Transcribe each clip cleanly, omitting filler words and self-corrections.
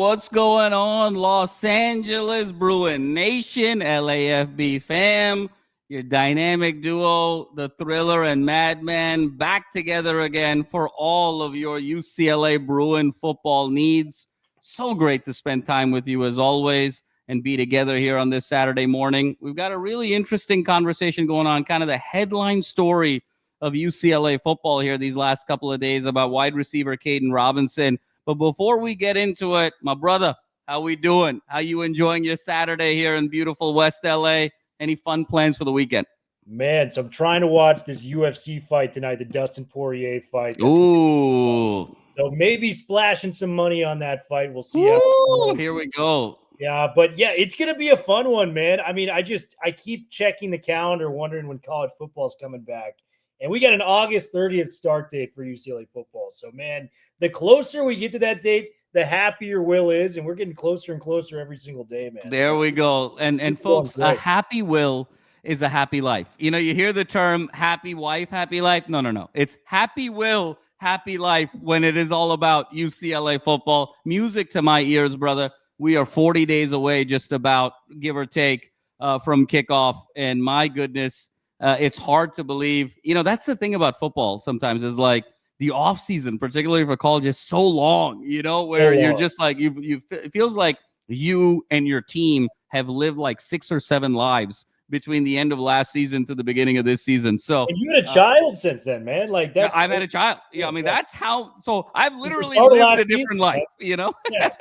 What's going on, Los Angeles Bruin Nation, LAFB fam? Your dynamic duo, the Thriller and Madman, back together again for all of your UCLA Bruin football needs. So great to spend time with you as always and be together here on this Saturday morning. We've got a really interesting conversation going on, kind of the headline story of UCLA football here these last couple of days about wide receiver Kaedin Robinson. But before we get into it, my brother, how we doing? How you enjoying your Saturday here in beautiful West LA? Any fun plans for the weekend? Man, so I'm trying to watch this UFC fight tonight, the Dustin Poirier fight. Ooh. So maybe splashing some money on that fight. We'll see. Ooh, here we go. Yeah, but yeah, it's going to be a fun one, man. I mean, I keep checking the calendar, wondering when college football is coming back. And we got an August 30th start date for UCLA football. So, man, the closer we get to that date, the happier Will is. And we're getting closer and closer every single day, man. There we go. And folks, a happy Will is a happy life. You know, you hear the term happy wife, happy life. No. It's happy Will, happy life when it is all about UCLA football. Music to my ears, brother. We are 40 days away, just about, give or take, from kickoff. And my goodness, it's hard to believe. You know, that's the thing about football sometimes is like the off season, particularly for college, is so long, you know, where you're just like, it feels like you and your team have lived like 6 or 7 lives between the end of last season to the beginning of this season. So and you had a child since then, man. Like that's I've had a child. Yeah, I mean that's how. So I've literally lived a different life. You know, yeah.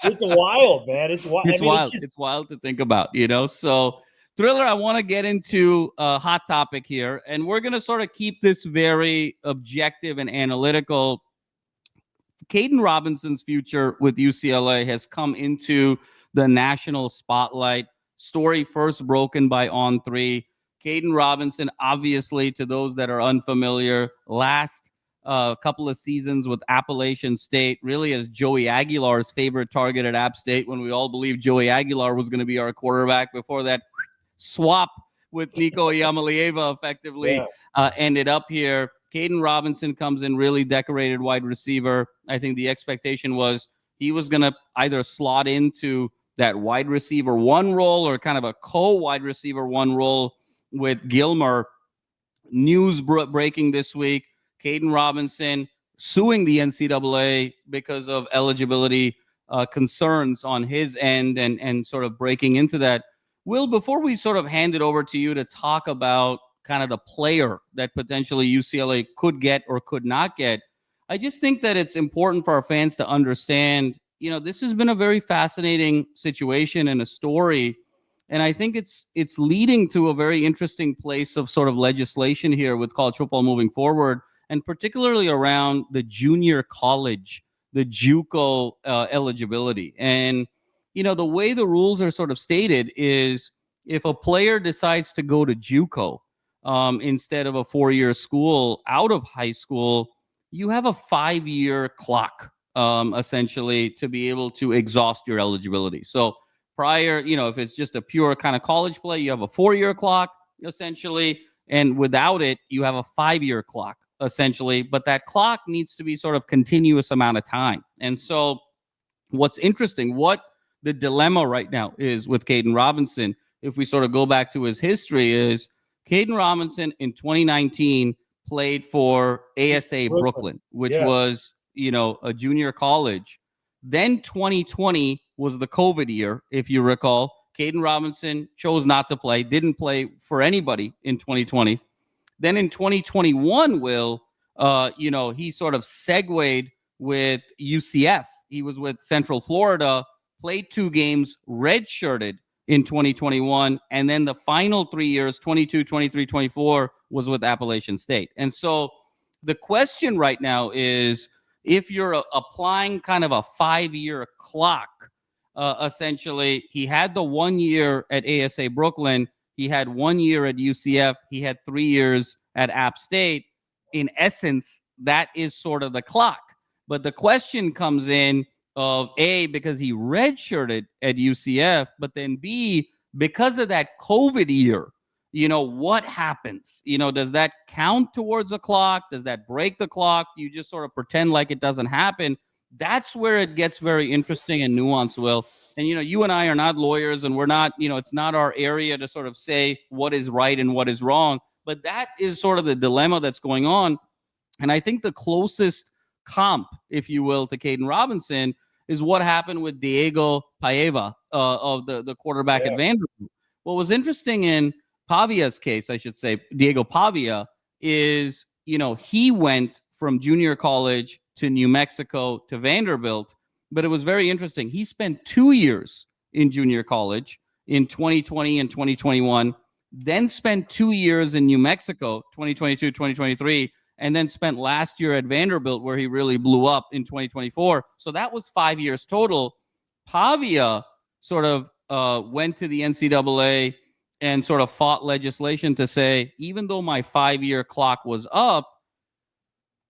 It's wild, man. It's wild. It's wild. It's wild to think about. You know, so. Thriller, I want to get into a hot topic here, and we're going to sort of keep this very objective and analytical. Kaden Robinson's future with UCLA has come into the national spotlight. Story first broken by On3. Kaden Robinson, obviously, to those that are unfamiliar, last couple of seasons with Appalachian State, really as Joey Aguilar's favorite target at App State, when we all believed Joey Aguilar was going to be our quarterback. Before that swap with Nico Iamaleava effectively ended up here. Kaden Robinson comes in really decorated wide receiver. I think the expectation was he was going to either slot into that wide receiver 1 role or kind of a co-wide receiver 1 role with Gilmer. News breaking this week, Kaden Robinson suing the NCAA because of eligibility concerns on his end and sort of breaking into that. Will, before we sort of hand it over to you to talk about kind of the player that potentially UCLA could get or could not get, I just think that it's important for our fans to understand, you know, this has been a very fascinating situation and a story. And I think it's leading to a very interesting place of sort of legislation here with college football moving forward, and particularly around the junior college, the JUCO eligibility. And you know, the way the rules are sort of stated is if a player decides to go to JUCO instead of a 4-year school out of high school, you have a 5-year clock, essentially, to be able to exhaust your eligibility. So prior, you know, if it's just a pure kind of college play, you have a 4-year clock, essentially. And without it, you have a 5-year clock, essentially. But that clock needs to be sort of continuous amount of time. And so what's interesting, what the dilemma right now is with Kaden Robinson, if we sort of go back to his history, is Kaden Robinson in 2019 played for ASA Brooklyn, which was, you know, a junior college. Then 2020 was the COVID year, if you recall. Kaden Robinson chose not to play, didn't play for anybody in 2020. Then in 2021, Will, you know, he sort of segued with UCF. He was with Central Florida, played 2 games, redshirted in 2021, and then the final 3 years, 22, 23, 24, was with Appalachian State. And so the question right now is, if you're applying kind of a 5-year clock, essentially, he had the 1 year at ASA Brooklyn, he had 1 year at UCF, he had 3 years at App State. In essence, that is sort of the clock. But the question comes in, of A, because he redshirted at UCF, but then B, because of that COVID year, you know, what happens? You know, does that count towards the clock? Does that break the clock? Do you just sort of pretend like it doesn't happen? That's where it gets very interesting and nuanced, Will. And, you and I are not lawyers, and we're not, it's not our area to sort of say what is right and what is wrong. But that is sort of the dilemma that's going on. And I think the closest comp, if you will, to Kaden Robinson is what happened with Diego Paiva of the quarterback at Vanderbilt. What was interesting in Pavia's case, I should say, Diego Pavia, is, he went from junior college to New Mexico to Vanderbilt, but it was very interesting. He spent 2 years in junior college in 2020 and 2021, then spent 2 years in New Mexico, 2022, 2023, and then spent last year at Vanderbilt where he really blew up in 2024. So that was 5 years total. Pavia sort of went to the NCAA and sort of fought legislation to say, even though my 5-year clock was up,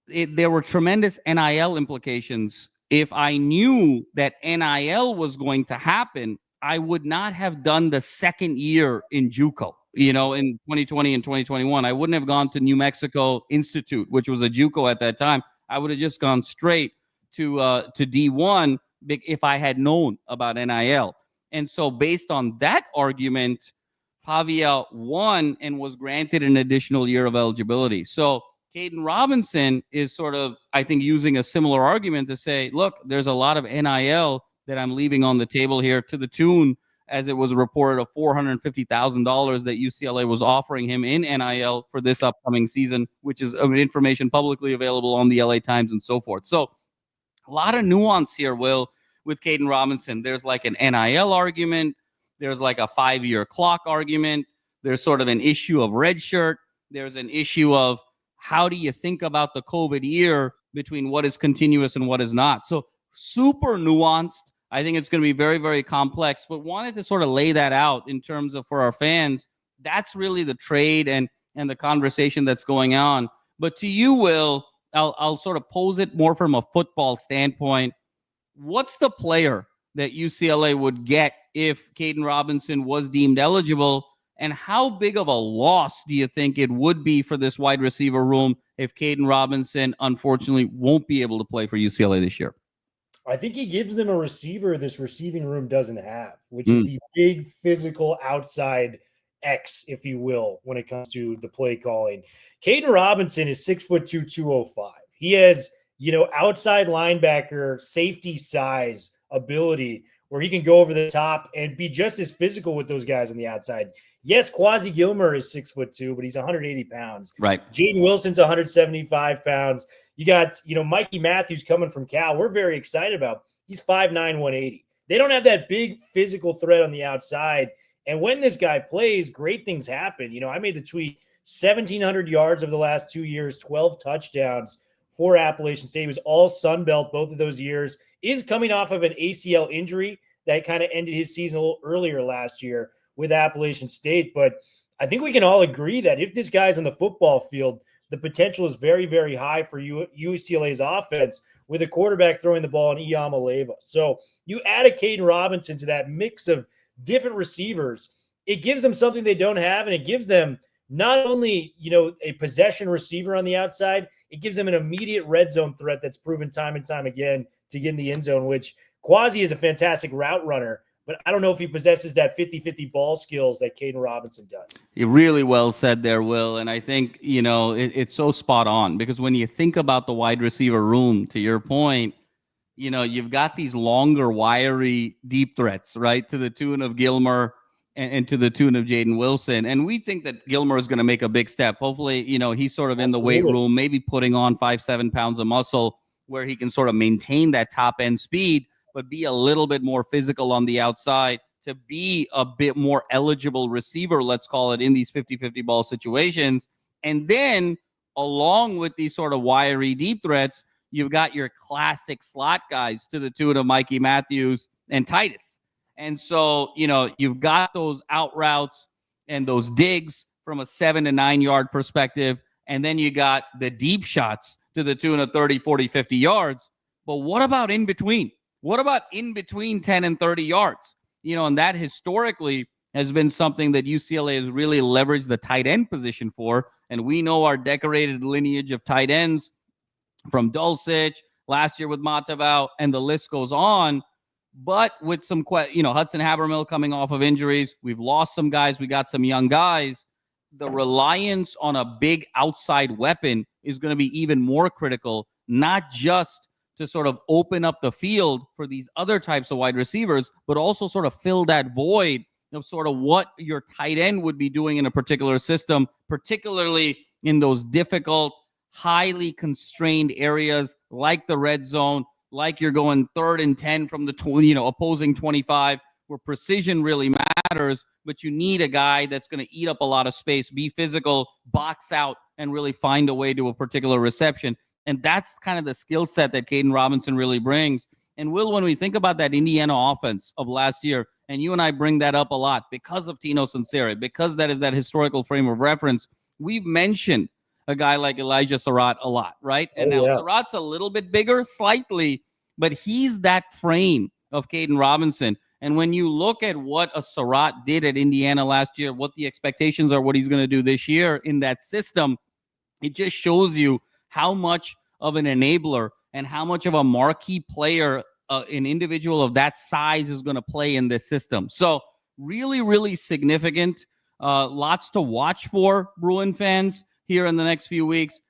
there were tremendous NIL implications. If I knew that NIL was going to happen, I would not have done the second year in JUCO, in 2020 and 2021. I wouldn't have gone to New Mexico Institute, which was a JUCO at that time. I would have just gone straight to D1 if I had known about NIL. And so based on that argument, Pavia won and was granted an additional year of eligibility. So Kaden Robinson is sort of, I think, using a similar argument to say, look, there's a lot of NIL that I'm leaving on the table here, to the tune, as it was reported, of $450,000 that UCLA was offering him in NIL for this upcoming season, which is information publicly available on the LA Times and so forth. So a lot of nuance here, Will, with Kaden Robinson. There's like an NIL argument. There's like a 5-year clock argument. There's sort of an issue of red shirt. There's an issue of how do you think about the COVID year between what is continuous and what is not. So super nuanced. I think it's going to be very, very complex, but wanted to sort of lay that out in terms of, for our fans, that's really the trade and the conversation that's going on. But to you, Will, I'll sort of pose it more from a football standpoint. What's the player that UCLA would get if Kaden Robinson was deemed eligible? And how big of a loss do you think it would be for this wide receiver room if Kaden Robinson, unfortunately, won't be able to play for UCLA this year? I think he gives them a receiver this receiving room doesn't have, which is the big physical outside X, if you will, when it comes to the play calling. Kaden Robinson is 6'2", 205. He has, outside linebacker, safety size ability where he can go over the top and be just as physical with those guys on the outside. Yes, Quasi Gilmer is 6'2", but he's 180 pounds. Right. Jaden Wilson's 175 pounds. You got, Mikey Matthews coming from Cal. We're very excited about. He's 5'9", 180. They don't have that big physical threat on the outside. And when this guy plays, great things happen. I made the tweet, 1,700 yards over the last 2 years, 12 touchdowns for Appalachian State. He was all Sun Belt both of those years. Is coming off of an ACL injury that kind of ended his season a little earlier last year with Appalachian State. But I think we can all agree that if this guy's on the football field, the potential is very, very high for UCLA's offense with a quarterback throwing the ball in Iamaleava. So you add a Kaden Robinson to that mix of different receivers, it gives them something they don't have, and it gives them not only, a possession receiver on the outside, it gives them an immediate red zone threat that's proven time and time again to get in the end zone, which Quasi is a fantastic route runner, but I don't know if he possesses that 50-50 ball skills that Kaden Robinson does. You really well said there, Will. And I think, it's so spot on, because when you think about the wide receiver room, to your point, you've got these longer, wiry, deep threats, right, to the tune of Gilmer and to the tune of Jaden Wilson. And we think that Gilmer is going to make a big step. Hopefully, he's sort of in the weight room, maybe putting on 5-7 pounds of muscle where he can sort of maintain that top end speed, but be a little bit more physical on the outside to be a bit more eligible receiver, let's call it, in these 50-50 ball situations. And then along with these sort of wiry deep threats, you've got your classic slot guys to the tune of Mikey Matthews and Titus. And so, you've got those out routes and those digs from a 7 to 9 yard perspective. And then you got the deep shots to the tune of 30, 40, 50 yards. But what about in between? What about in between 10 and 30 yards? And that historically has been something that UCLA has really leveraged the tight end position for. And we know our decorated lineage of tight ends from Dulcich, last year with Matavao, and the list goes on. But with some, Hudson Habermill coming off of injuries, we've lost some guys. We got some young guys. The reliance on a big outside weapon is going to be even more critical, not just to sort of open up the field for these other types of wide receivers, but also sort of fill that void of sort of what your tight end would be doing in a particular system, particularly in those difficult, highly constrained areas like the red zone, like you're going 3rd and 10 from the opposing 25, where precision really matters, but you need a guy that's going to eat up a lot of space, be physical, box out, and really find a way to a particular reception. And that's kind of the skill set that Kaden Robinson really brings. And Will, when we think about that Indiana offense of last year, and you and I bring that up a lot because of Tino Sincere, because that is that historical frame of reference, we've mentioned a guy like Elijah Surratt a lot, right? And Surratt's a little bit bigger, slightly, but he's that frame of Kaden Robinson. And when you look at what a Surratt did at Indiana last year, what the expectations are, what he's going to do this year in that system, it just shows you how much of an enabler and how much of a marquee player an individual of that size is going to play in this system. So really, really significant. Lots to watch for, Bruin fans, here in the next few weeks.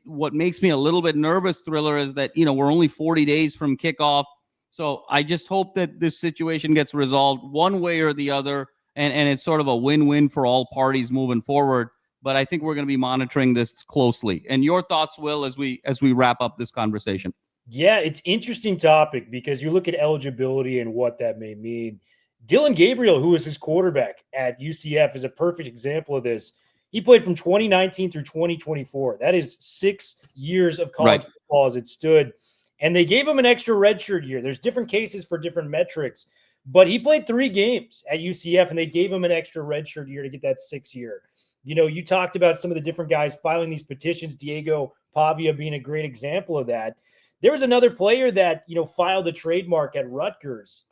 What makes me a little bit nervous, Thriller, is that, we're only 40 days from kickoff. So I just hope that this situation gets resolved one way or the other, and it's sort of a win-win for all parties moving forward. But I think we're going to be monitoring this closely. And your thoughts, Will, as we wrap up this conversation? Yeah, it's interesting topic because you look at eligibility and what that may mean. Dylan Gabriel, who was his quarterback at UCF, is a perfect example of this. He played from 2019 through 2024. That is 6 years of college football as it stood. And they gave him an extra redshirt year. There's different cases for different metrics. But he played 3 games at UCF, and they gave him an extra redshirt year to get that 6th year. You talked about some of the different guys filing these petitions, Diego Pavia being a great example of that. There was another player that, filed a trademark at Rutgers,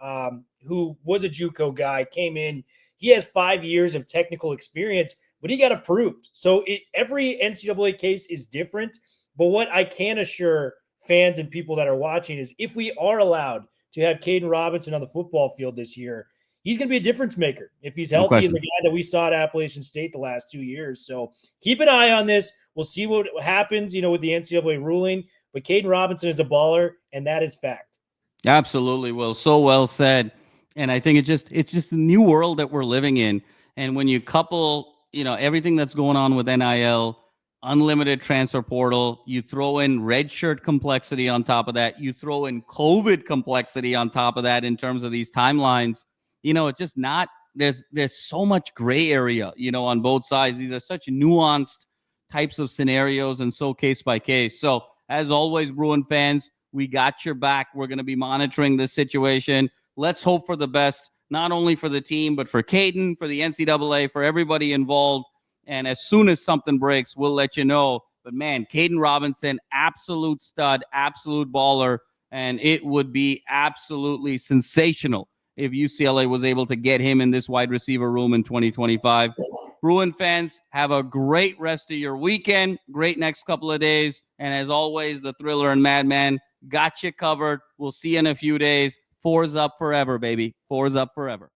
who was a JUCO guy, came in. He has 5 years of technical experience, but he got approved. So every NCAA case is different. But what I can assure fans and people that are watching is if we are allowed to have Kaden Robinson on the football field this year, he's going to be a difference maker if he's healthy, and the guy that we saw at Appalachian State the last 2 years. So keep an eye on this. We'll see what happens, with the NCAA ruling. But Kaden Robinson is a baller, and that is fact. Absolutely, Will. So well said. And I think it's just the new world that we're living in. And when you couple, everything that's going on with NIL, unlimited transfer portal, you throw in redshirt complexity on top of that, you throw in COVID complexity on top of that in terms of these timelines, it's just not, there's so much gray area, on both sides. These are such nuanced types of scenarios and so case by case. So as always, Bruin fans, we got your back. We're going to be monitoring this situation. Let's hope for the best, not only for the team, but for Kaden, for the NCAA, for everybody involved. And as soon as something breaks, we'll let you know. But man, Kaden Robinson, absolute stud, absolute baller. And it would be absolutely sensational if UCLA was able to get him in this wide receiver room in 2025. Bruin fans, have a great rest of your weekend, great next couple of days. And as always, the Thriller and Madman got you covered. We'll see you in a few days. 4's up forever, baby. 4's up forever.